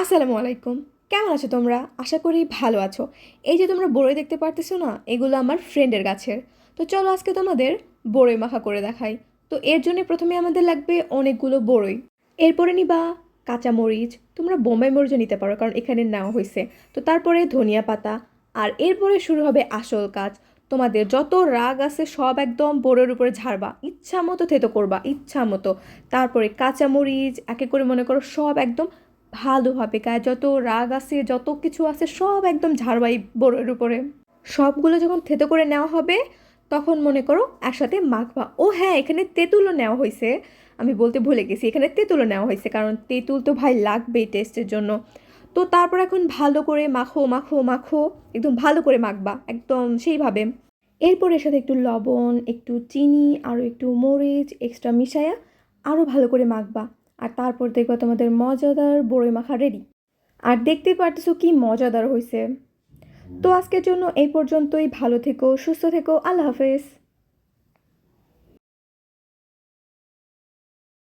আসসালামু আলাইকুম। কেমন আছো তোমরা? আশা করি ভালো আছো। এই যে তোমরা বড়ই দেখতে পারতেছো না? এগুলো আমার ফ্রেন্ডের গাছের। তো চলো আজকে তোমাদের বড়ই মাখা করে দেখাই। তো এর জন্য প্রথমে আমাদের লাগবে অনেকগুলো বড়ই। এরপরে নিবা কাঁচামরিচ। তোমরা বোম্বাই মরিচও নিতে পারো কারণ এখানে নেওয়া হয়েছে। তো তারপরে ধনিয়া পাতা। আর এরপরে শুরু হবে আসল কাজ। তোমাদের যত রাগ আছে সব একদম বড়ের উপরে ঝাড়বা। ইচ্ছা মতো থেতো করবা, ইচ্ছা মতো। তারপরে কাঁচামরিচ এক এক করে মনে করো সব একদম ভালোভাবে গায়ে যত রাগ আছে যত কিছু আছে সব একদম ঝাড়বাই বড়ের উপরে। সবগুলো যখন থেতো করে নেওয়া হবে তখন মনে করো একসাথে মাখবা। ও হ্যাঁ, এখানে তেঁতুলও নেওয়া হয়েছে। আমি বলতে ভুলে গেছি, এখানে তেঁতুলও নেওয়া হয়েছে কারণ তেঁতুল তো ভাই লাগবেই টেস্টের জন্য। তো তারপর এখন ভালো করে মাখো মাখো মাখো, একদম ভালো করে মাখবা একদম সেইভাবে। এরপর এর সাথে একটু লবণ, একটু চিনি, আরও একটু মরিচ এক্সট্রা মিশায়া আরও ভালো করে মাখবা। আর তারপর দেখবা তোমাদের মজাদার বড়ই মাখা রেডি। আর দেখতেই পারতেছো কি মজাদার হয়েছে। তো আজকের জন্য এই পর্যন্তই। ভালো থেকো, সুস্থ থেকো, আল্লাহ হাফেজ।